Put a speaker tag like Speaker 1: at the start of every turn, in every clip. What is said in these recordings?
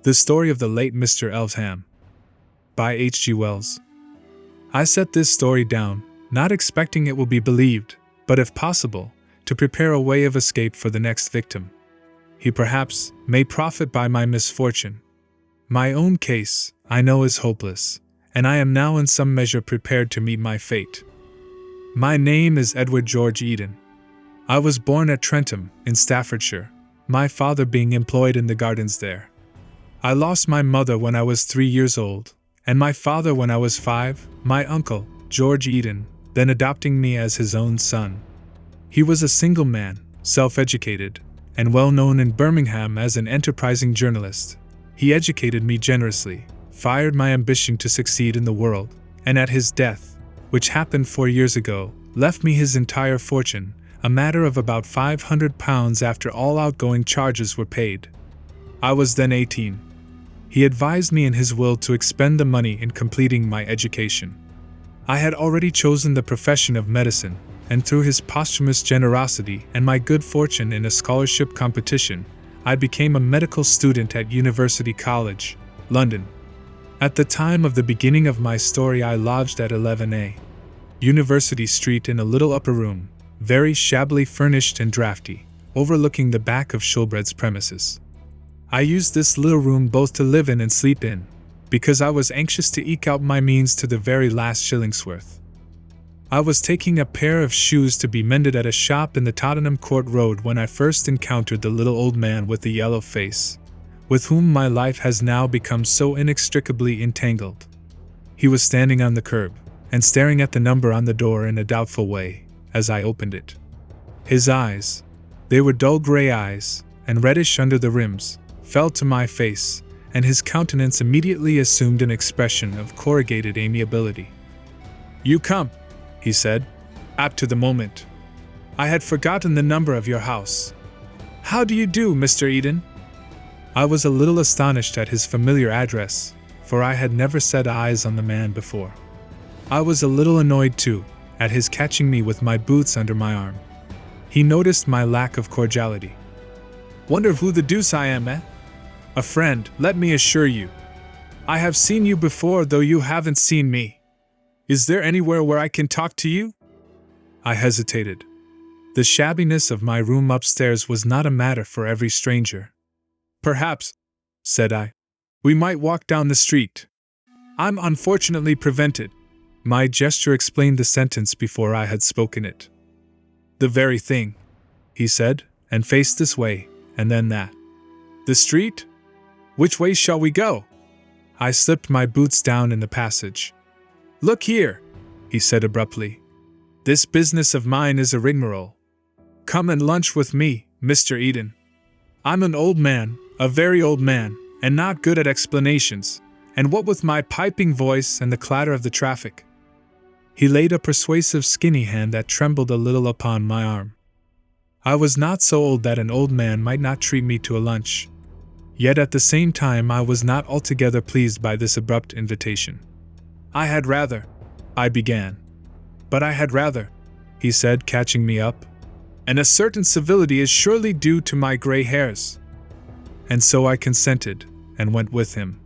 Speaker 1: The Story of the Late Mr. Elvesham by H.G. Wells. I set this story down, not expecting it will be believed, but if possible, to prepare a way of escape for the next victim. He perhaps may profit by my misfortune. My own case, I know, is hopeless, and I am now in some measure prepared to meet my fate. My name is Edward George Eden. I was born at Trentham, in Staffordshire, my father being employed in the gardens there. I lost my mother when I was 3 years old, and my father when I was 5, my uncle, George Eden, then adopting me as his own son. He was a single man, self-educated, and well known in Birmingham as an enterprising journalist. He educated me generously, fired my ambition to succeed in the world, and at his death, which happened 4 years ago, left me his entire fortune, a matter of about £500 after all outgoing charges were paid. I was then 18. He advised me in his will to expend the money in completing my education. I had already chosen the profession of medicine, and through his posthumous generosity and my good fortune in a scholarship competition, I became a medical student at University College, London. At the time of the beginning of my story, I lodged at 11A University Street in a little upper room, very shabbily furnished and draughty, overlooking the back of Shoolbred's premises. I used this little room both to live in and sleep in, because I was anxious to eke out my means to the very last shillingsworth. I was taking a pair of shoes to be mended at a shop in the Tottenham Court Road when I first encountered the little old man with the yellow face, with whom my life has now become so inextricably entangled. He was standing on the curb, and staring at the number on the door in a doubtful way, as I opened it. His eyes, they were dull gray eyes, and reddish under the rims, fell to my face, and his countenance immediately assumed an expression of corrugated amiability. "You come," he said, apt to the moment. "I had forgotten the number of your house. How do you do, Mr. Eden?" I was a little astonished at his familiar address, for I had never set eyes on the man before. I was a little annoyed, too, at his catching me with my boots under my arm. He noticed my lack of cordiality. "Wonder who the deuce I am, eh? A friend, let me assure you. I have seen you before, though you haven't seen me. Is there anywhere where I can talk to you?" I hesitated. The shabbiness of my room upstairs was not a matter for every stranger. "Perhaps," said I, "we might walk down the street. I'm unfortunately prevented." My gesture explained the sentence before I had spoken it. "The very thing," he said, and faced this way, and then that. "The street? Which way shall we go?" I slipped my boots down in the passage. "Look here," he said abruptly. "This business of mine is a rigmarole. Come and lunch with me, Mr. Eden. I'm an old man, a very old man, and not good at explanations, and what with my piping voice and the clatter of the traffic." He laid a persuasive skinny hand that trembled a little upon my arm. I was not so old that an old man might not treat me to a lunch. Yet at the same time I was not altogether pleased by this abrupt invitation. "I had rather," I began. "But I had rather," he said, catching me up. "And a certain civility is surely due to my gray hairs." And so I consented, and went with him.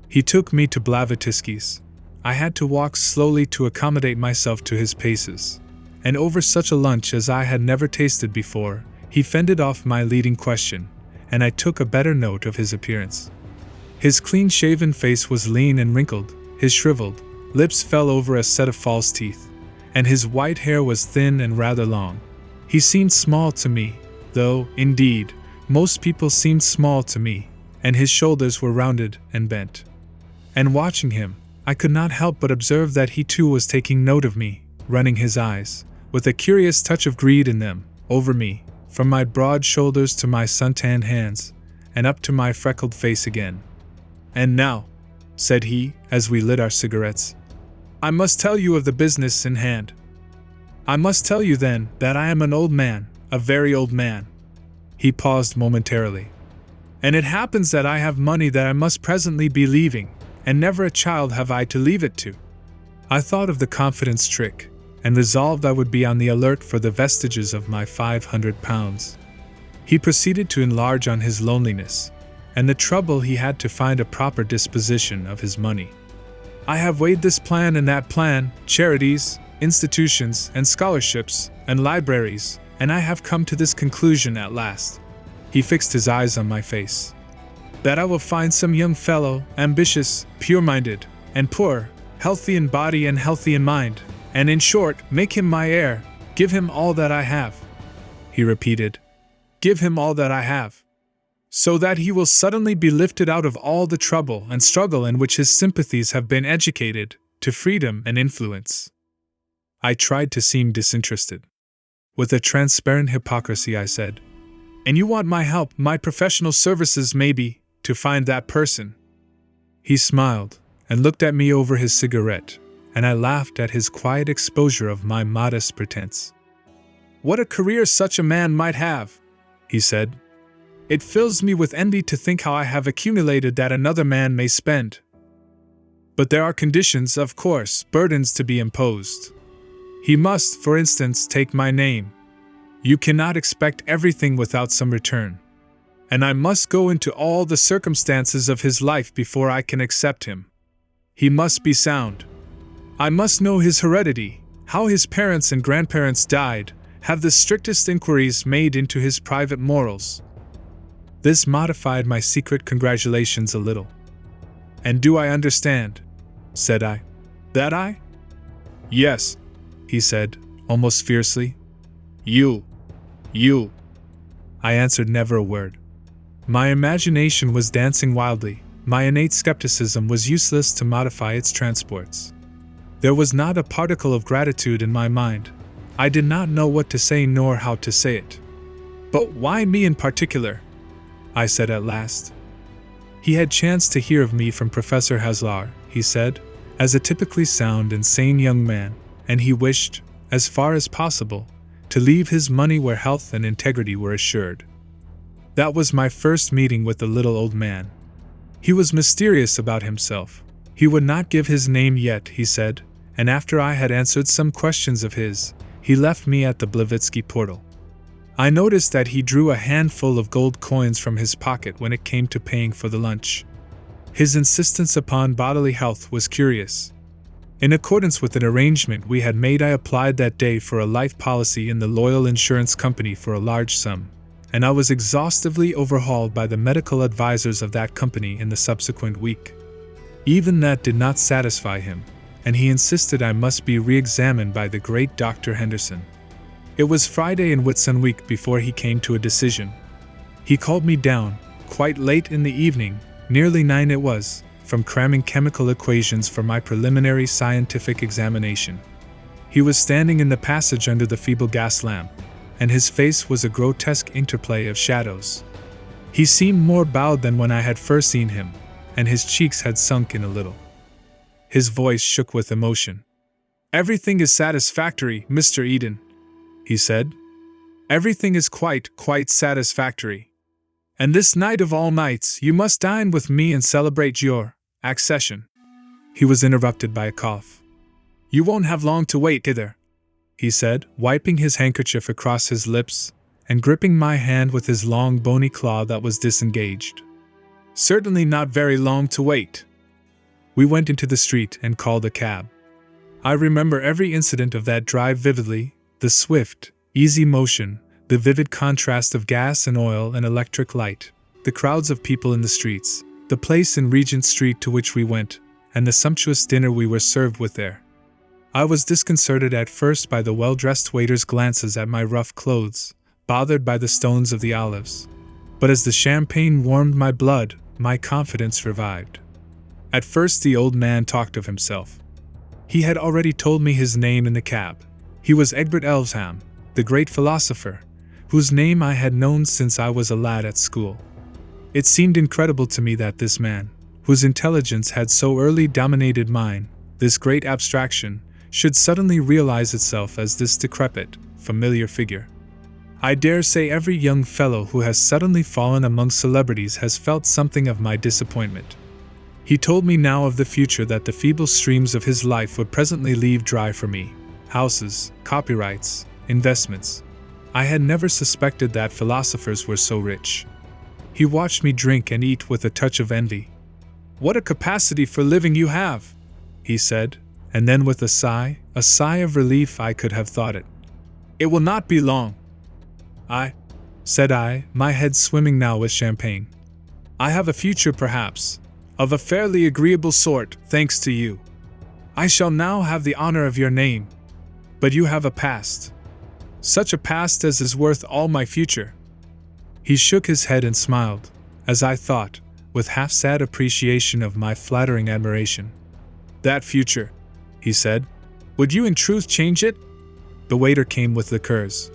Speaker 1: He took me to Blavatsky's. I had to walk slowly to accommodate myself to his paces, and over such a lunch as I had never tasted before, he fended off my leading question, and I took a better note of his appearance. His clean-shaven face was lean and wrinkled, his shriveled lips fell over a set of false teeth, and his white hair was thin and rather long. He seemed small to me, though, indeed, most people seemed small to me, and his shoulders were rounded and bent. And watching him, I could not help but observe that he too was taking note of me, running his eyes, with a curious touch of greed in them, over me, from my broad shoulders to my suntanned hands, and up to my freckled face again. "And now," said he, as we lit our cigarettes, "I must tell you of the business in hand. I must tell you then that I am an old man, a very old man." He paused momentarily. "And it happens that I have money that I must presently be leaving, and never a child have I to leave it to." I thought of the confidence trick, and resolved I would be on the alert for the vestiges of my £500. He proceeded to enlarge on his loneliness, and the trouble he had to find a proper disposition of his money. I have weighed this plan and that plan, charities, institutions, and scholarships, and libraries, and I have come to this conclusion at last. He fixed his eyes on my face. That I will find some young fellow, ambitious, pure-minded, and poor, healthy in body and healthy in mind, and in short, make him my heir, give him all that I have. He repeated, give him all that I have. So that he will suddenly be lifted out of all the trouble and struggle in which his sympathies have been educated, to freedom and influence. I tried to seem disinterested. With a transparent hypocrisy, I said, and you want my help, my professional services maybe, to find that person. He smiled and looked at me over his cigarette, and I laughed at his quiet exposure of my modest pretense. What a career such a man might have, he said. It fills me with envy to think how I have accumulated that another man may spend. But there are conditions, of course, burdens to be imposed. He must, for instance, take my name. You cannot expect everything without some return. And I must go into all the circumstances of his life before I can accept him. He must be sound. I must know his heredity, how his parents and grandparents died, have the strictest inquiries made into his private morals. This modified my secret congratulations a little. And do I understand? Said I. That I? Yes, he said, almost fiercely. You. I answered never a word. My imagination was dancing wildly. My innate skepticism was useless to modify its transports. There was not a particle of gratitude in my mind. I did not know what to say nor how to say it. But why me in particular? I said at last. He had chanced to hear of me from Professor Haslar, he said, as a typically sound and sane young man, and he wished, as far as possible, to leave his money where health and integrity were assured. That was my first meeting with the little old man. He was mysterious about himself. He would not give his name yet, he said, and after I had answered some questions of his, he left me at the Blavatsky portal. I noticed that he drew a handful of gold coins from his pocket when it came to paying for the lunch. His insistence upon bodily health was curious. In accordance with an arrangement we had made, I applied that day for a life policy in the Loyal Insurance Company for a large sum, and I was exhaustively overhauled by the medical advisors of that company in the subsequent week. Even that did not satisfy him, and he insisted I must be re-examined by the great Dr. Henderson. It was Friday in Whitsun week before he came to a decision. He called me down, quite late in the evening, nearly 9 it was, from cramming chemical equations for my preliminary scientific examination. He was standing in the passage under the feeble gas lamp, and his face was a grotesque interplay of shadows. He seemed more bowed than when I had first seen him, and his cheeks had sunk in a little. His voice shook with emotion. Everything is satisfactory, Mr. Eden, he said. Everything is quite satisfactory. And this night of all nights, you must dine with me and celebrate your accession. He was interrupted by a cough. You won't have long to wait hither, he said, wiping his handkerchief across his lips and gripping my hand with his long bony claw that was disengaged. Certainly not very long to wait. We went into the street and called a cab. I remember every incident of that drive vividly, the swift, easy motion, the vivid contrast of gas and oil and electric light, the crowds of people in the streets, the place in Regent Street to which we went, and the sumptuous dinner we were served with there. I was disconcerted at first by the well-dressed waiter's glances at my rough clothes, bothered by the stones of the olives. But as the champagne warmed my blood, my confidence revived. At first the old man talked of himself. He had already told me his name in the cab. He was Egbert Elvesham, the great philosopher, whose name I had known since I was a lad at school. It seemed incredible to me that this man, whose intelligence had so early dominated mine, this great abstraction, should suddenly realize itself as this decrepit, familiar figure. I dare say every young fellow who has suddenly fallen among celebrities has felt something of my disappointment. He told me now of the future that the feeble streams of his life would presently leave dry for me. Houses, copyrights, investments. I had never suspected that philosophers were so rich. He watched me drink and eat with a touch of envy. "What a capacity for living you have," he said, and then with a sigh of relief, I could have thought it. "It will not be long." Said I, my head swimming now with champagne. "I have a future perhaps, of a fairly agreeable sort, thanks to you. I shall now have the honor of your name. But you have a past. Such a past as is worth all my future." He shook his head and smiled, as I thought, with half-sad appreciation of my flattering admiration. "That future," he said. "Would you in truth change it?" The waiter came with liqueurs.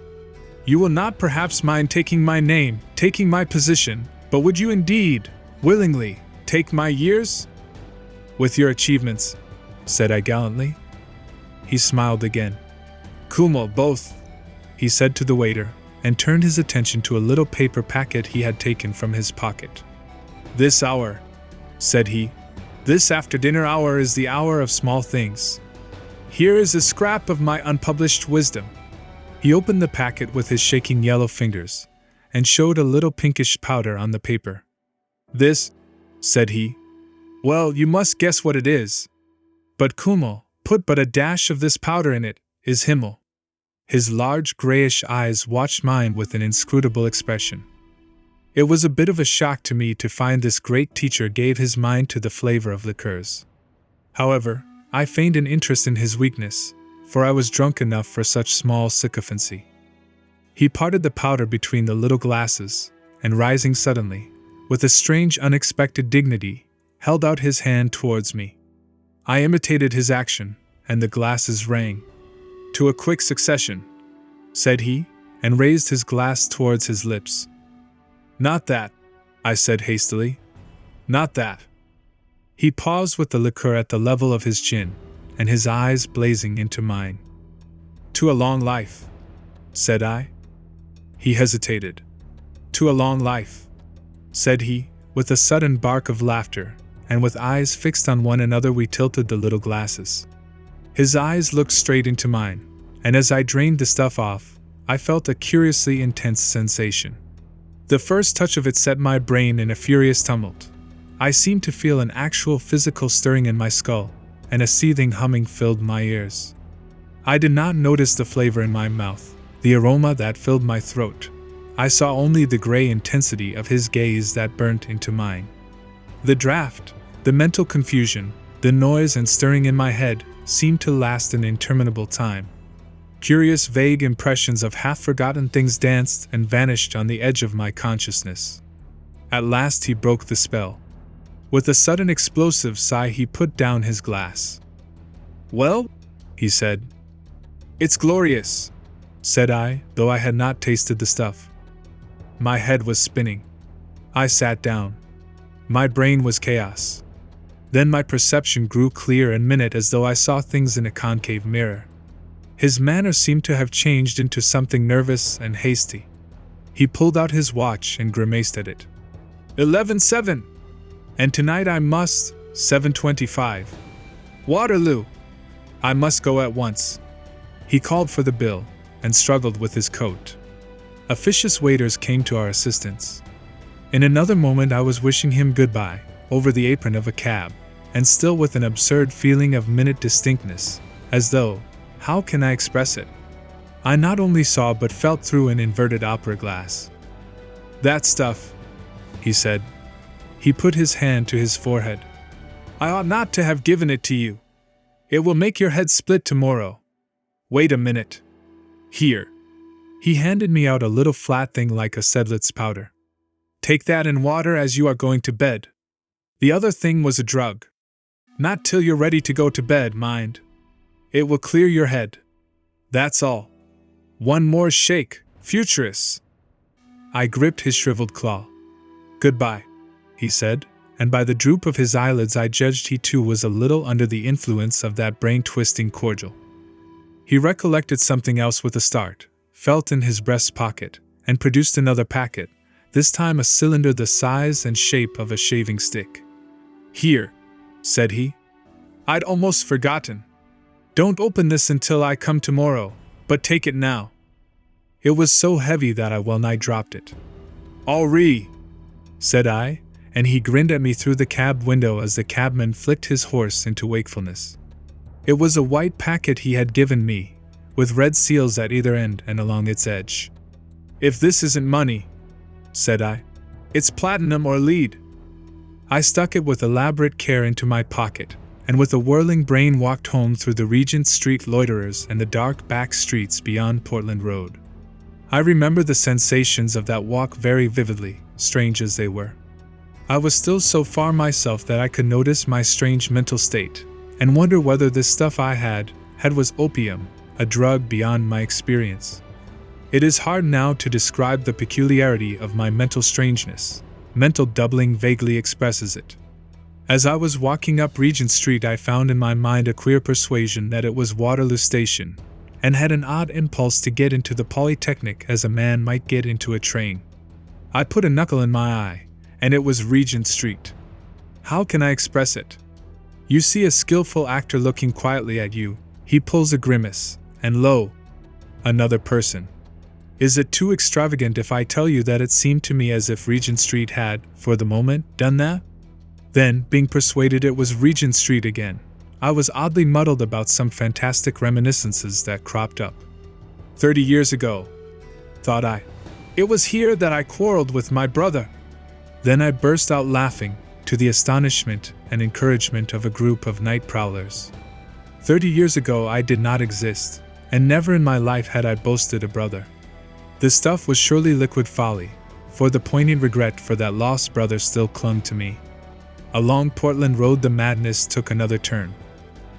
Speaker 1: "You will not perhaps mind taking my name, taking my position, but would you indeed, willingly, take my years?" "With your achievements," said I gallantly. He smiled again. "Kummel, both," he said to the waiter, and turned his attention to a little paper packet he had taken from his pocket. "This hour," said he, "this after-dinner hour is the hour of small things. Here is a scrap of my unpublished wisdom." He opened the packet with his shaking yellow fingers, and showed a little pinkish powder on the paper. "This," said he, "well, you must guess what it is. But Kummel, put but a dash of this powder in it, is Himmel." His large grayish eyes watched mine with an inscrutable expression. It was a bit of a shock to me to find this great teacher gave his mind to the flavor of liqueurs. However, I feigned an interest in his weakness, for I was drunk enough for such small sycophancy. He parted the powder between the little glasses, and rising suddenly, with a strange unexpected dignity, held out his hand towards me. I imitated his action, and the glasses rang. "To a quick succession," said he, and raised his glass towards his lips. "Not that," I said hastily. "Not that." He paused with the liqueur at the level of his chin, and his eyes blazing into mine. "To a long life," said I. He hesitated. "To a long life," said he, with a sudden bark of laughter, and with eyes fixed on one another we tilted the little glasses. His eyes looked straight into mine, and as I drained the stuff off, I felt a curiously intense sensation. The first touch of it set my brain in a furious tumult. I seemed to feel an actual physical stirring in my skull, and a seething humming filled my ears. I did not notice the flavor in my mouth, the aroma that filled my throat. I saw only the gray intensity of his gaze that burnt into mine. The draught, the mental confusion, the noise and stirring in my head seemed to last an interminable time. Curious vague impressions of half-forgotten things danced and vanished on the edge of my consciousness. At last he broke the spell. With a sudden explosive sigh he put down his glass. "Well," he said. "It's glorious," said I, though I had not tasted the stuff. My head was spinning. I sat down. My brain was chaos. Then my perception grew clear and minute as though I saw things in a concave mirror. His manner seemed to have changed into something nervous and hasty. He pulled out his watch and grimaced at it. 11:07! And tonight I must, 7:25. Waterloo! I must go at once. He called for the bill, and struggled with his coat. Officious waiters came to our assistance. In another moment I was wishing him goodbye, over the apron of a cab, and still with an absurd feeling of minute distinctness, as though, how can I express it? I not only saw but felt through an inverted opera glass. "That stuff," he said. He put his hand to his forehead. "I ought not to have given it to you. It will make your head split tomorrow. Wait a minute. Here." He handed me out a little flat thing like a Sedlitz powder. "Take that in water as you are going to bed. The other thing was a drug. Not till you're ready to go to bed, mind. It will clear your head. That's all. One more shake, futurist." I gripped his shriveled claw. "Goodbye," he said, and by the droop of his eyelids I judged he too was a little under the influence of that brain-twisting cordial. He recollected something else with a start, felt in his breast pocket, and produced another packet, this time a cylinder the size and shape of a shaving stick. "Here," said he. "I'd almost forgotten. Don't open this until I come tomorrow, but take it now." It was so heavy that I well nigh dropped it. "Henri," said I, and he grinned at me through the cab window as the cabman flicked his horse into wakefulness. It was a white packet he had given me, with red seals at either end and along its edge. "If this isn't money," said I, "it's platinum or lead." I stuck it with elaborate care into my pocket, and with a whirling brain walked home through the Regent Street loiterers and the dark back streets beyond Portland Road. I remember the sensations of that walk very vividly, strange as they were. I was still so far myself that I could notice my strange mental state, and wonder whether this stuff I had was opium, a drug beyond my experience. It is hard now to describe the peculiarity of my mental strangeness. Mental doubling vaguely expresses it. As I was walking up Regent Street, I found in my mind a queer persuasion that it was Waterloo Station, and had an odd impulse to get into the Polytechnic as a man might get into a train. I put a knuckle in my eye, and it was Regent Street. How can I express it? You see a skillful actor looking quietly at you, he pulls a grimace, and lo, another person. Is it too extravagant if I tell you that it seemed to me as if Regent Street had, for the moment, done that? Then, being persuaded it was Regent Street again, I was oddly muddled about some fantastic reminiscences that cropped up. 30 years ago, thought I. It was here that I quarreled with my brother. Then I burst out laughing, to the astonishment and encouragement of a group of night prowlers. 30 years ago I did not exist, and never in my life had I boasted a brother. This stuff was surely liquid folly, for the poignant regret for that lost brother still clung to me. Along Portland Road the madness took another turn.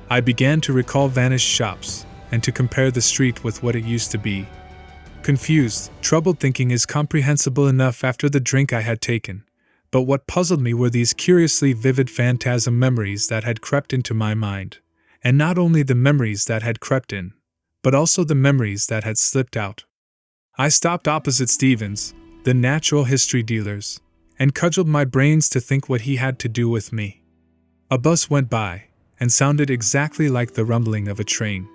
Speaker 1: I began to recall vanished shops, and to compare the street with what it used to be. Confused, troubled thinking is comprehensible enough after the drink I had taken, but what puzzled me were these curiously vivid phantasm memories that had crept into my mind, and not only the memories that had crept in, but also the memories that had slipped out. I stopped opposite Stevens, the natural history dealer's, and cudgeled my brains to think what he had to do with me. A bus went by, and sounded exactly like the rumbling of a train.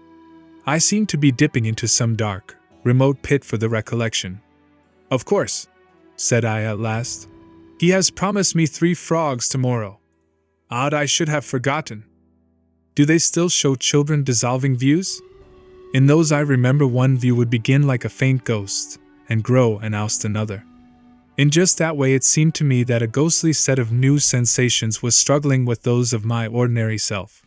Speaker 1: I seemed to be dipping into some dark, remote pit for the recollection. "Of course," said I at last. "He has promised me 3 frogs tomorrow. Odd, I should have forgotten. Do they still show children dissolving views? In those I remember one view would begin like a faint ghost, and grow and oust another. In just that way it seemed to me that a ghostly set of new sensations was struggling with those of my ordinary self.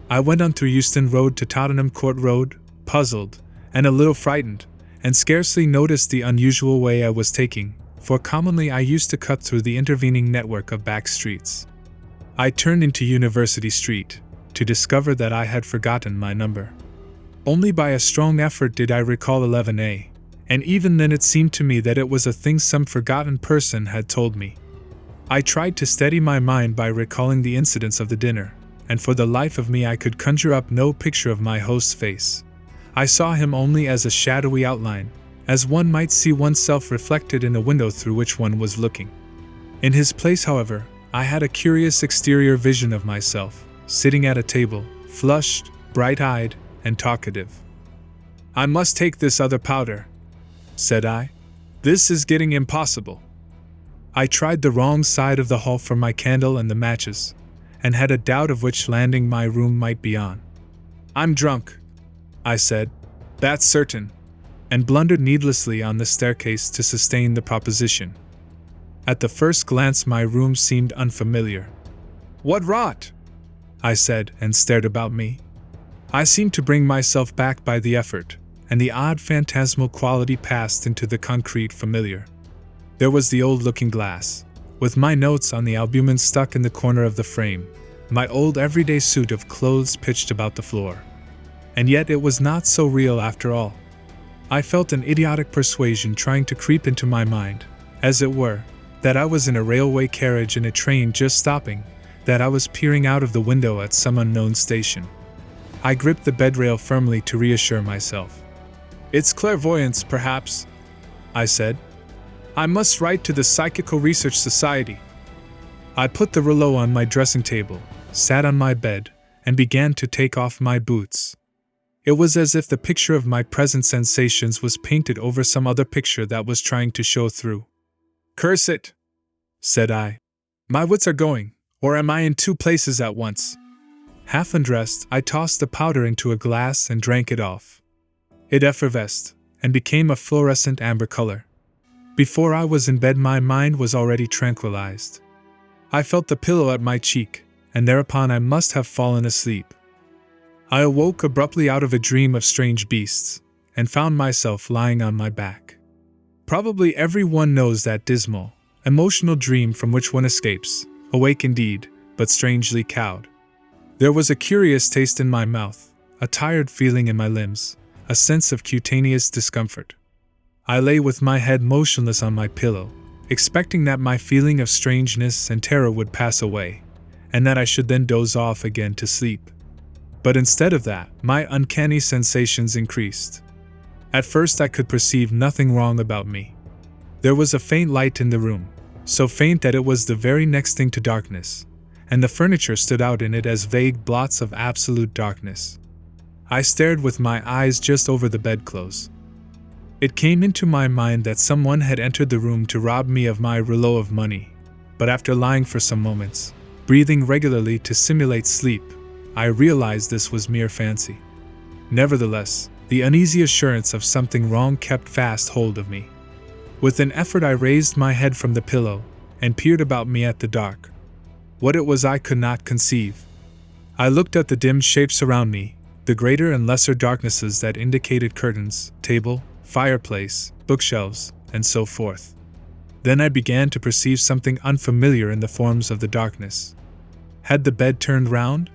Speaker 1: I went on through Euston Road to Tottenham Court Road, puzzled, and a little frightened, and scarcely noticed the unusual way I was taking, for commonly I used to cut through the intervening network of back streets. I turned into University Street, to discover that I had forgotten my number. Only by a strong effort did I recall 11A, and even then it seemed to me that it was a thing some forgotten person had told me. I tried to steady my mind by recalling the incidents of the dinner, and for the life of me I could conjure up no picture of my host's face. I saw him only as a shadowy outline, as one might see oneself reflected in a window through which one was looking. In his place, however, I had a curious exterior vision of myself, sitting at a table, flushed, bright-eyed, and talkative. "I must take this other powder," said I. "This is getting impossible." I tried the wrong side of the hall for my candle and the matches, and had a doubt of which landing my room might be on. "I'm drunk," I said. "That's certain," and blundered needlessly on the staircase to sustain the proposition. At the first glance my room seemed unfamiliar. "What rot!" I said, and stared about me. I seemed to bring myself back by the effort, and the odd phantasmal quality passed into the concrete familiar. There was the old looking-glass, with my notes on the albumen stuck in the corner of the frame, my old everyday suit of clothes pitched about the floor. And yet it was not so real after all. I felt an idiotic persuasion trying to creep into my mind, as it were, that I was in a railway carriage in a train just stopping, that I was peering out of the window at some unknown station. I gripped the bedrail firmly to reassure myself. "It's clairvoyance, perhaps," I said. "I must write to the Psychical Research Society." I put the rouleau on my dressing table, sat on my bed, and began to take off my boots. It was as if the picture of my present sensations was painted over some other picture that was trying to show through. "Curse it!" said I. My wits are going, or am I in two places at once? Half undressed, I tossed the powder into a glass and drank it off. It effervesced, and became a fluorescent amber color. Before I was in bed, my mind was already tranquilized. I felt the pillow at my cheek, and thereupon I must have fallen asleep. I awoke abruptly out of a dream of strange beasts, and found myself lying on my back. Probably everyone knows that dismal, emotional dream from which one escapes, awake indeed, but strangely cowed. There was a curious taste in my mouth, a tired feeling in my limbs, a sense of cutaneous discomfort. I lay with my head motionless on my pillow, expecting that my feeling of strangeness and terror would pass away, and that I should then doze off again to sleep. But instead of that, my uncanny sensations increased. At first I could perceive nothing wrong about me. There was a faint light in the room, so faint that it was the very next thing to darkness, and the furniture stood out in it as vague blots of absolute darkness. I stared with my eyes just over the bedclothes. It came into my mind that someone had entered the room to rob me of my rouleau of money, but after lying for some moments, breathing regularly to simulate sleep, I realized this was mere fancy. Nevertheless, the uneasy assurance of something wrong kept fast hold of me. With an effort I raised my head from the pillow, and peered about me at the dark. What it was I could not conceive. I looked at the dim shapes around me, the greater and lesser darknesses that indicated curtains, table, fireplace, bookshelves, and so forth. Then I began to perceive something unfamiliar in the forms of the darkness. Had the bed turned round?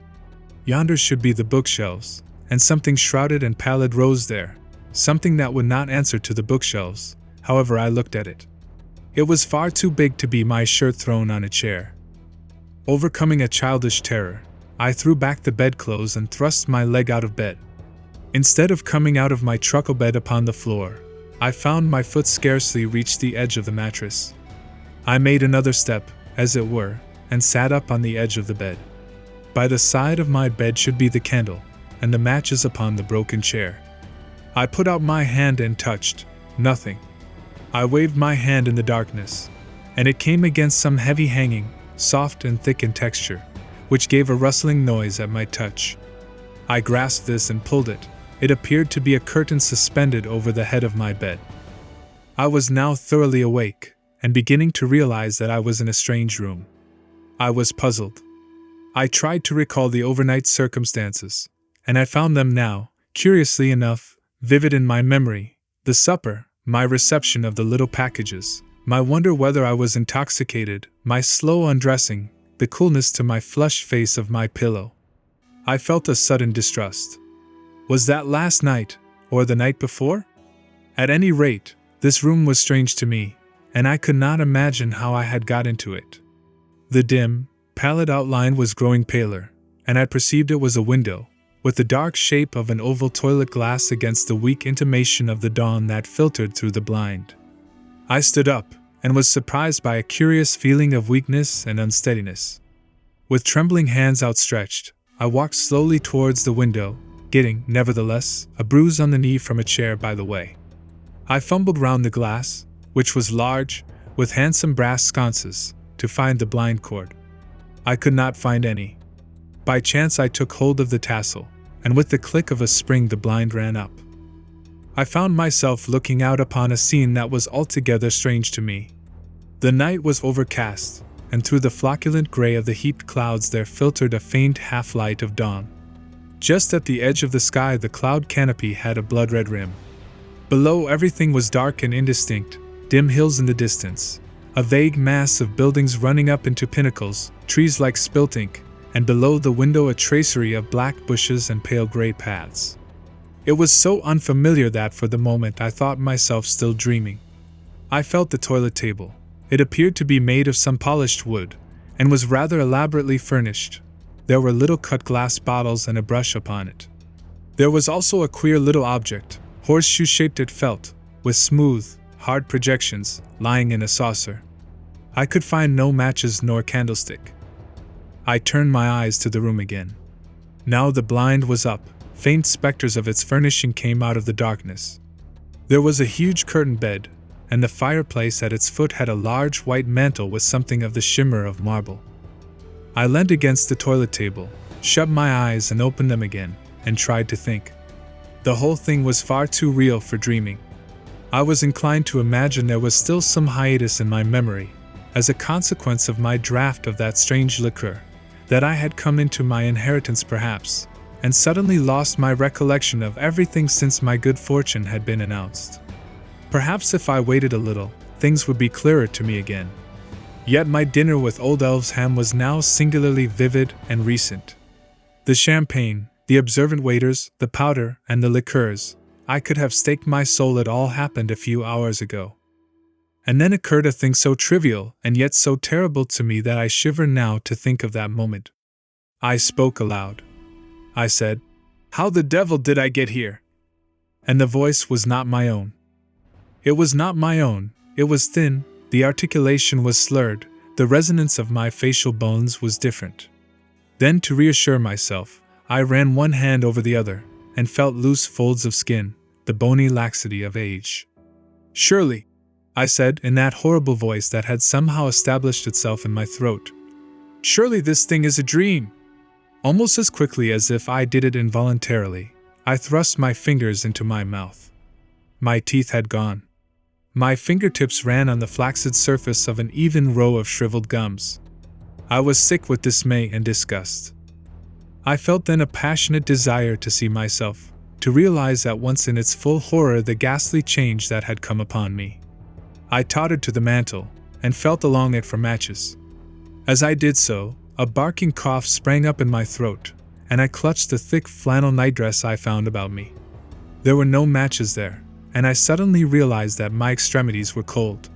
Speaker 1: Yonder should be the bookshelves, and something shrouded and pallid rose there, something that would not answer to the bookshelves, however I looked at it. It was far too big to be my shirt thrown on a chair. Overcoming a childish terror, I threw back the bedclothes and thrust my leg out of bed. Instead of coming out of my truckle bed upon the floor, I found my foot scarcely reached the edge of the mattress. I made another step, as it were, and sat up on the edge of the bed. By the side of my bed should be the candle, and the matches upon the broken chair. I put out my hand and touched nothing. I waved my hand in the darkness, and it came against some heavy hanging, soft and thick in texture, which gave a rustling noise at my touch. I grasped this and pulled it. It appeared to be a curtain suspended over the head of my bed. I was now thoroughly awake, and beginning to realize that I was in a strange room. I was puzzled. I tried to recall the overnight circumstances, and I found them now, curiously enough, vivid in my memory: the supper, my reception of the little packages, my wonder whether I was intoxicated, my slow undressing, the coolness to my flushed face of my pillow. I felt a sudden distrust. Was that last night, or the night before? At any rate, this room was strange to me, and I could not imagine how I had got into it. The dim, pallid outline was growing paler, and I perceived it was a window, with the dark shape of an oval toilet glass against the weak intimation of the dawn that filtered through the blind. I stood up, and was surprised by a curious feeling of weakness and unsteadiness. With trembling hands outstretched, I walked slowly towards the window, getting, nevertheless, a bruise on the knee from a chair by the way. I fumbled round the glass, which was large, with handsome brass sconces, to find the blind cord. I could not find any. By chance I took hold of the tassel, and with the click of a spring the blind ran up. I found myself looking out upon a scene that was altogether strange to me. The night was overcast, and through the flocculent gray of the heaped clouds there filtered a faint half-light of dawn. Just at the edge of the sky the cloud canopy had a blood-red rim. Below everything was dark and indistinct, dim hills in the distance, a vague mass of buildings running up into pinnacles, trees like spilt ink, and below the window a tracery of black bushes and pale gray paths. It was so unfamiliar that for the moment I thought myself still dreaming. I felt the toilet table. It appeared to be made of some polished wood, and was rather elaborately furnished. There were little cut glass bottles and a brush upon it. There was also a queer little object, horseshoe-shaped it felt, with smooth, hard projections, lying in a saucer. I could find no matches nor candlestick. I turned my eyes to the room again. Now the blind was up, faint specters of its furnishing came out of the darkness. There was a huge curtained bed, and the fireplace at its foot had a large white mantle with something of the shimmer of marble. I leant against the toilet table, shut my eyes and opened them again, and tried to think. The whole thing was far too real for dreaming. I was inclined to imagine there was still some hiatus in my memory, as a consequence of my draught of that strange liquor, that I had come into my inheritance perhaps, and suddenly lost my recollection of everything since my good fortune had been announced. Perhaps if I waited a little, things would be clearer to me again. Yet my dinner with old Elvesham was now singularly vivid and recent. The champagne, the observant waiters, the powder, and the liqueurs, I could have staked my soul it all happened a few hours ago. And then occurred a thing so trivial and yet so terrible to me that I shiver now to think of that moment. I spoke aloud. I said, "How the devil did I get here?" And the voice was not my own. It was not my own, it was thin, the articulation was slurred, the resonance of my facial bones was different. Then, to reassure myself, I ran one hand over the other, and felt loose folds of skin, the bony laxity of age. "Surely," I said in that horrible voice that had somehow established itself in my throat, "surely this thing is a dream." Almost as quickly as if I did it involuntarily, I thrust my fingers into my mouth. My teeth had gone. My fingertips ran on the flaccid surface of an even row of shriveled gums. I was sick with dismay and disgust. I felt then a passionate desire to see myself, to realize at once in its full horror the ghastly change that had come upon me. I tottered to the mantel, and felt along it for matches. As I did so, a barking cough sprang up in my throat, and I clutched the thick flannel nightdress I found about me. There were no matches there, and I suddenly realized that my extremities were cold.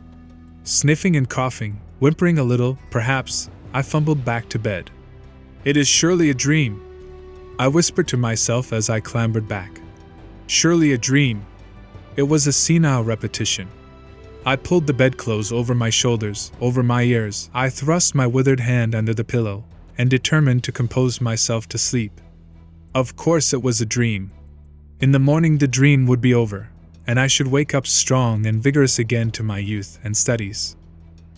Speaker 1: Sniffing and coughing, whimpering a little, perhaps, I fumbled back to bed. "It is surely a dream," I whispered to myself as I clambered back. Surely a dream. It was a senile repetition. I pulled the bedclothes over my shoulders, over my ears. I thrust my withered hand under the pillow, and determined to compose myself to sleep. Of course it was a dream. In the morning the dream would be over, and I should wake up strong and vigorous again to my youth and studies.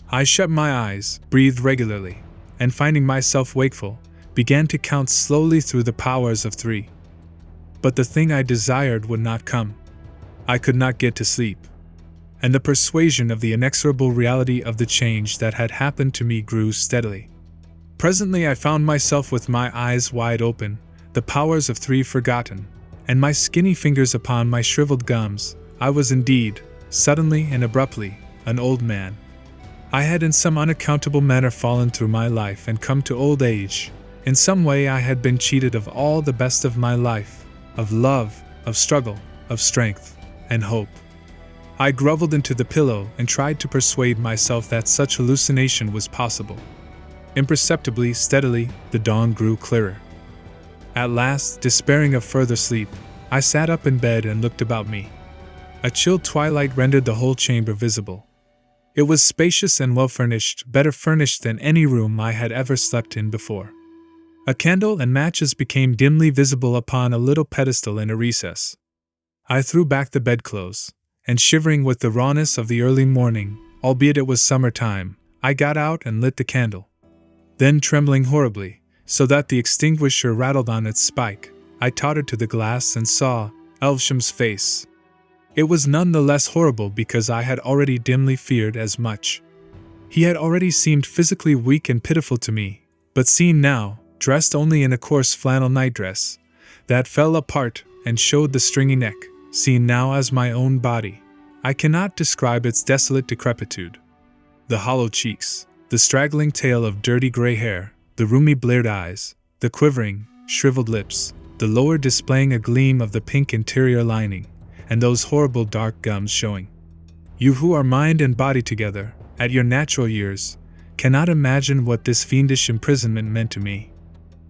Speaker 1: I shut my eyes, breathed regularly, and finding myself wakeful, began to count slowly through the powers of 3. But the thing I desired would not come. I could not get to sleep. And the persuasion of the inexorable reality of the change that had happened to me grew steadily. Presently I found myself with my eyes wide open, the powers of 3 forgotten, and my skinny fingers upon my shriveled gums. I was indeed, suddenly and abruptly, an old man. I had in some unaccountable manner fallen through my life and come to old age. In some way I had been cheated of all the best of my life, of love, of struggle, of strength, and hope. I grovelled into the pillow and tried to persuade myself that such hallucination was possible. Imperceptibly, steadily, the dawn grew clearer. At last, despairing of further sleep, I sat up in bed and looked about me. A chill twilight rendered the whole chamber visible. It was spacious and well furnished, better furnished than any room I had ever slept in before. A candle and matches became dimly visible upon a little pedestal in a recess. I threw back the bedclothes, and shivering with the rawness of the early morning, albeit it was summer time, I got out and lit the candle. Then, trembling horribly, so that the extinguisher rattled on its spike, I tottered to the glass and saw Elvesham's face. It was none the less horrible because I had already dimly feared as much. He had already seemed physically weak and pitiful to me, but seen now, dressed only in a coarse flannel nightdress, that fell apart and showed the stringy neck, seen now as my own body, I cannot describe its desolate decrepitude. The hollow cheeks, the straggling tail of dirty gray hair, the rheumy bleared eyes, the quivering, shriveled lips, the lower displaying a gleam of the pink interior lining, and those horrible dark gums showing. You who are mind and body together, at your natural years, cannot imagine what this fiendish imprisonment meant to me.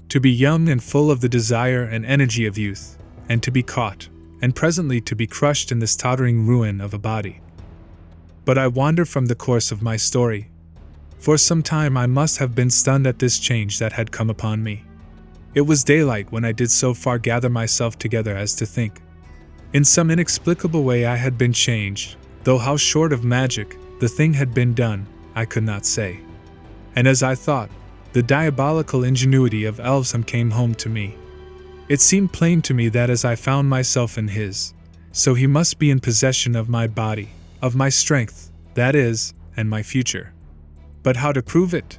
Speaker 1: To be young and full of the desire and energy of youth, and to be caught, and presently to be crushed in this tottering ruin of a body. But I wander from the course of my story. For some time I must have been stunned at this change that had come upon me. It was daylight when I did so far gather myself together as to think. In some inexplicable way I had been changed, Though how short of magic the thing had been done, I could not say. And as I thought, the diabolical ingenuity of Elvesham came home to me. It seemed plain to me that as I found myself in his, so he must be in possession of my body, of my strength, that is, and my future. But how to prove it?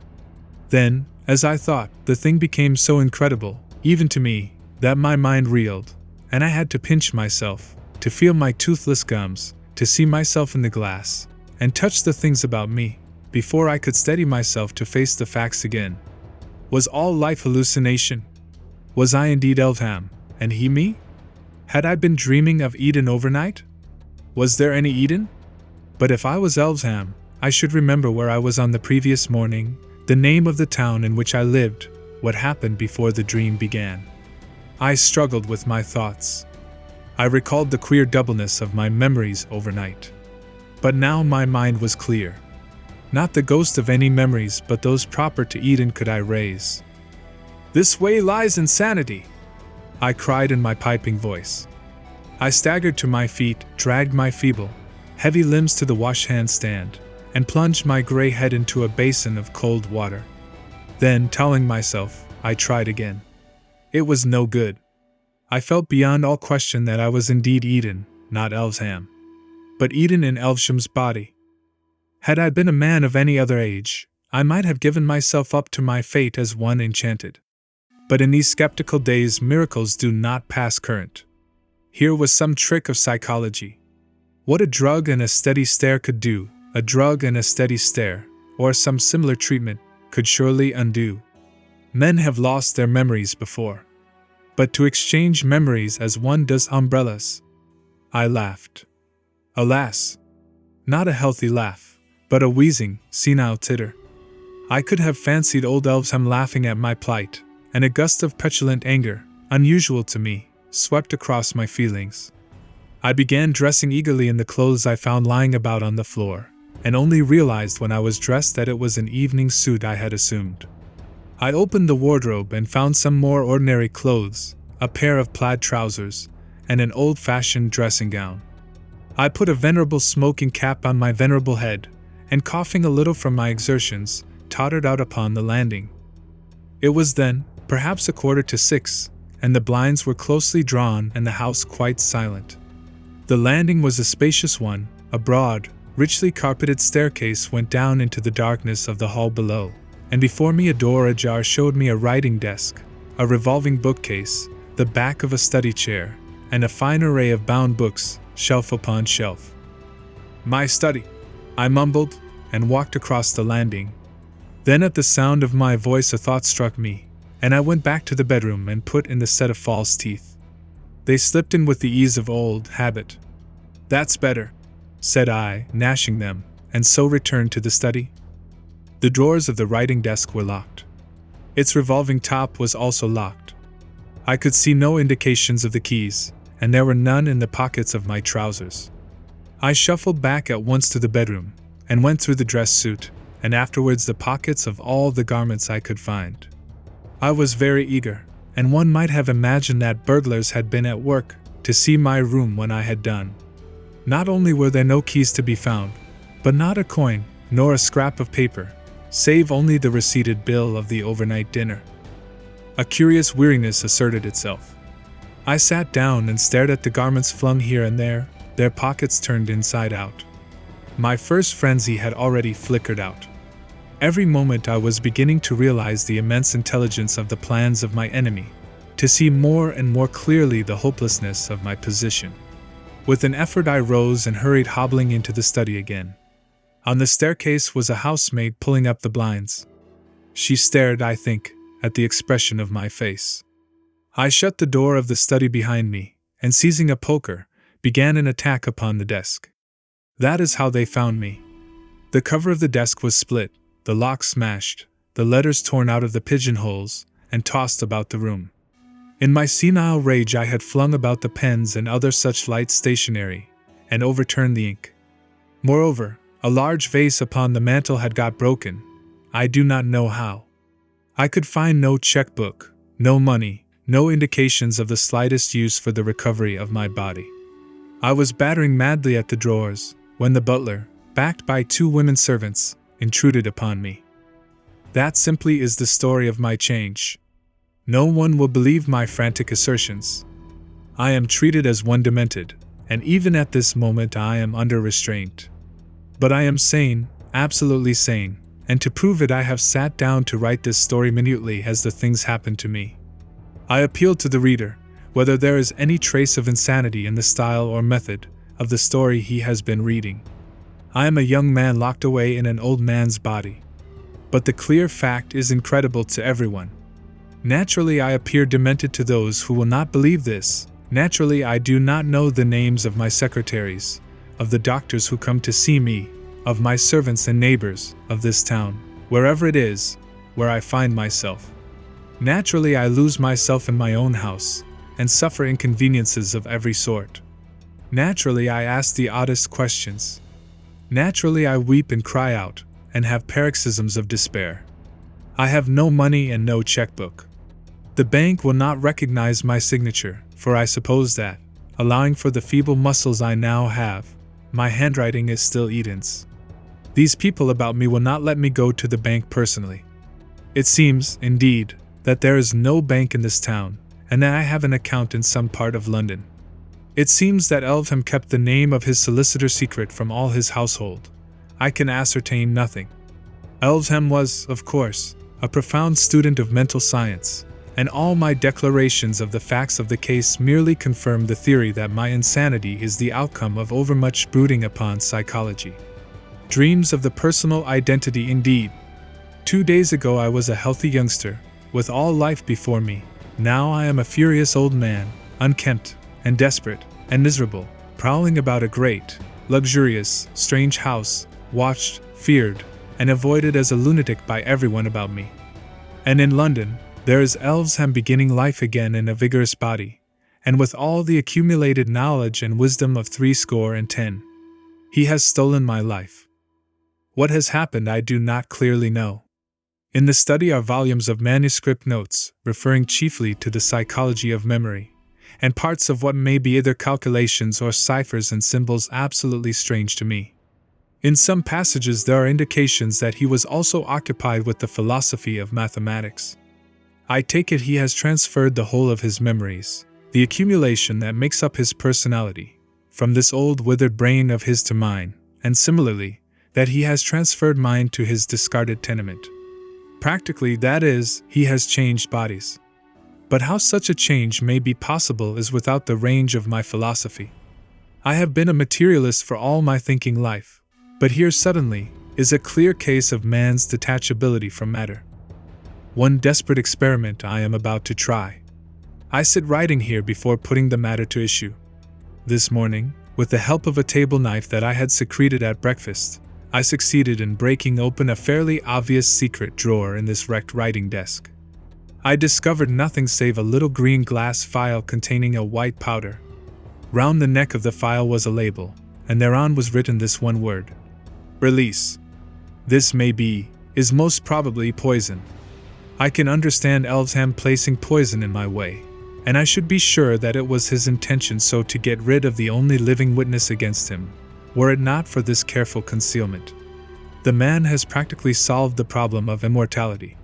Speaker 1: Then, as I thought, the thing became so incredible, even to me, that my mind reeled, and I had to pinch myself, to feel my toothless gums, to see myself in the glass, and touch the things about me, before I could steady myself to face the facts again. Was all life hallucination? Was I indeed Elvesham, and he me? Had I been dreaming of Eden overnight? Was there any Eden? But if I was Elvesham, I should remember where I was on the previous morning, the name of the town in which I lived, what happened before the dream began. I struggled with my thoughts. I recalled the queer doubleness of my memories overnight. But now my mind was clear. Not the ghost of any memories but those proper to Eden could I raise. "This way lies insanity!" I cried in my piping voice. I staggered to my feet, dragged my feeble, heavy limbs to the washhand stand, and plunged my gray head into a basin of cold water. Then, telling myself, I tried again. It was no good. I felt beyond all question that I was indeed Eden, not Elvesham. But Eden in Elvesham's body. Had I been a man of any other age, I might have given myself up to my fate as one enchanted. But in these skeptical days, miracles do not pass current. Here was some trick of psychology. What a drug and a steady stare could do, a drug and a steady stare, or some similar treatment, could surely undo. Men have lost their memories before. But to exchange memories as one does umbrellas. I laughed. Alas! Not a healthy laugh, but a wheezing, senile titter. I could have fancied old Elvesham laughing at my plight, and a gust of petulant anger, unusual to me, swept across my feelings. I began dressing eagerly in the clothes I found lying about on the floor, and only realized when I was dressed that it was an evening suit I had assumed. I opened the wardrobe and found some more ordinary clothes, a pair of plaid trousers, and an old-fashioned dressing gown. I put a venerable smoking cap on my venerable head, and coughing a little from my exertions, tottered out upon the landing. It was then, perhaps 5:45, and the blinds were closely drawn and the house quite silent. The landing was a spacious one, a broad, richly carpeted staircase went down into the darkness of the hall below, and before me a door ajar showed me a writing desk, a revolving bookcase, the back of a study chair, and a fine array of bound books, shelf upon shelf. "My study," I mumbled, and walked across the landing. Then at the sound of my voice a thought struck me, and I went back to the bedroom and put in the set of false teeth. They slipped in with the ease of old habit. "That's better," said I, gnashing them, and so returned to the study. The drawers of the writing desk were locked. Its revolving top was also locked. I could see no indications of the keys, and there were none in the pockets of my trousers. I shuffled back at once to the bedroom, and went through the dress suit, and afterwards the pockets of all the garments I could find. I was very eager, and one might have imagined that burglars had been at work to see my room when I had done. Not only were there no keys to be found, but not a coin, nor a scrap of paper, save only the receipted bill of the overnight dinner. A curious weariness asserted itself. I sat down and stared at the garments flung here and there, their pockets turned inside out. My first frenzy had already flickered out. Every moment I was beginning to realize the immense intelligence of the plans of my enemy, to see more and more clearly the hopelessness of my position. With an effort I rose and hurried hobbling into the study again. On the staircase was a housemaid pulling up the blinds. She stared, I think, at the expression of my face. I shut the door of the study behind me, and seizing a poker, began an attack upon the desk. That is how they found me. The cover of the desk was split, the lock smashed, the letters torn out of the pigeonholes, and tossed about the room. In my senile rage I had flung about the pens and other such light stationery, and overturned the ink. Moreover, a large vase upon the mantel had got broken, I do not know how. I could find no checkbook, no money, no indications of the slightest use for the recovery of my body. I was battering madly at the drawers, when the butler, backed by 2 women servants, intruded upon me. That simply is the story of my change. No one will believe my frantic assertions. I am treated as one demented, and even at this moment I am under restraint. But I am sane, absolutely sane, and to prove it I have sat down to write this story minutely as the things happened to me. I appeal to the reader, whether there is any trace of insanity in the style or method of the story he has been reading. I am a young man locked away in an old man's body. But the clear fact is incredible to everyone. Naturally, I appear demented to those who will not believe this. Naturally, I do not know the names of my secretaries, of the doctors who come to see me, of my servants and neighbors, of this town, wherever it is, where I find myself. Naturally, I lose myself in my own house, and suffer inconveniences of every sort. Naturally, I ask the oddest questions. Naturally, I weep and cry out, and have paroxysms of despair. I have no money and no checkbook. The bank will not recognize my signature, for I suppose that, allowing for the feeble muscles I now have, my handwriting is still Eden's. These people about me will not let me go to the bank personally. It seems, indeed, that there is no bank in this town, and that I have an account in some part of London. It seems that Elvesham kept the name of his solicitor secret from all his household. I can ascertain nothing. Elvesham was, of course, a profound student of mental science, and all my declarations of the facts of the case merely confirm the theory that my insanity is the outcome of overmuch brooding upon psychology. Dreams of the personal identity indeed. 2 days ago I was a healthy youngster, with all life before me. Now I am a furious old man, unkempt, and desperate, and miserable, prowling about a great, luxurious, strange house, watched, feared, and avoided as a lunatic by everyone about me. And in London, there is Elvesham beginning life again in a vigorous body, and with all the accumulated knowledge and wisdom of 70. He has stolen my life. What has happened I do not clearly know. In the study are volumes of manuscript notes, referring chiefly to the psychology of memory, and parts of what may be either calculations or ciphers and symbols absolutely strange to me. In some passages there are indications that he was also occupied with the philosophy of mathematics. I take it he has transferred the whole of his memories, the accumulation that makes up his personality, from this old withered brain of his to mine, and similarly, that he has transferred mine to his discarded tenement. Practically, that is, he has changed bodies. But how such a change may be possible is without the range of my philosophy. I have been a materialist for all my thinking life, but here suddenly is a clear case of man's detachability from matter. One desperate experiment I am about to try. I sit writing here before putting the matter to issue. This morning, with the help of a table knife that I had secreted at breakfast, I succeeded in breaking open a fairly obvious secret drawer in this wrecked writing desk. I discovered nothing save a little green glass vial containing a white powder. Round the neck of the vial was a label, and thereon was written this one word: release. This is most probably poison. I can understand Elvesham placing poison in my way, and I should be sure that it was his intention so to get rid of the only living witness against him, were it not for this careful concealment. The man has practically solved the problem of immortality.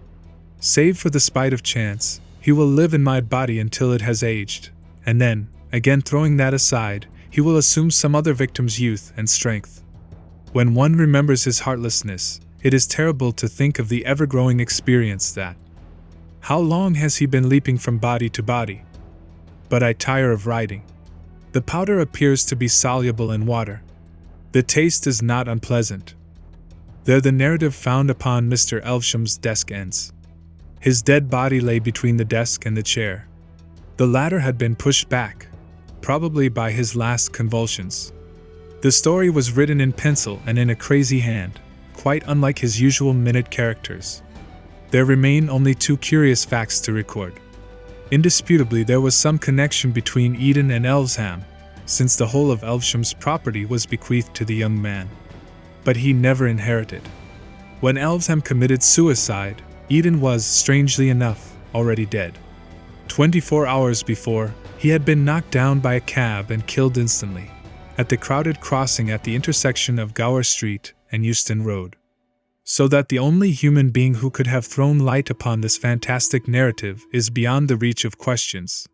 Speaker 1: Save for the spite of chance, he will live in my body until it has aged, and then, again throwing that aside, he will assume some other victim's youth and strength. When one remembers his heartlessness, it is terrible to think of the ever-growing experience that. How long has he been leaping from body to body? But I tire of writing. The powder appears to be soluble in water. The taste is not unpleasant. There the narrative found upon Mr. Elvesham's desk ends. His dead body lay between the desk and the chair. The latter had been pushed back, probably by his last convulsions. The story was written in pencil and in a crazy hand, quite unlike his usual minute characters. There remain only 2 curious facts to record. Indisputably there was some connection between Eden and Elvesham, since the whole of Elvesham's property was bequeathed to the young man. But he never inherited. When Elvesham committed suicide, Eden was, strangely enough, already dead. 24 hours before, he had been knocked down by a cab and killed instantly, at the crowded crossing at the intersection of Gower Street and Euston Road. So that the only human being who could have thrown light upon this fantastic narrative is beyond the reach of questions.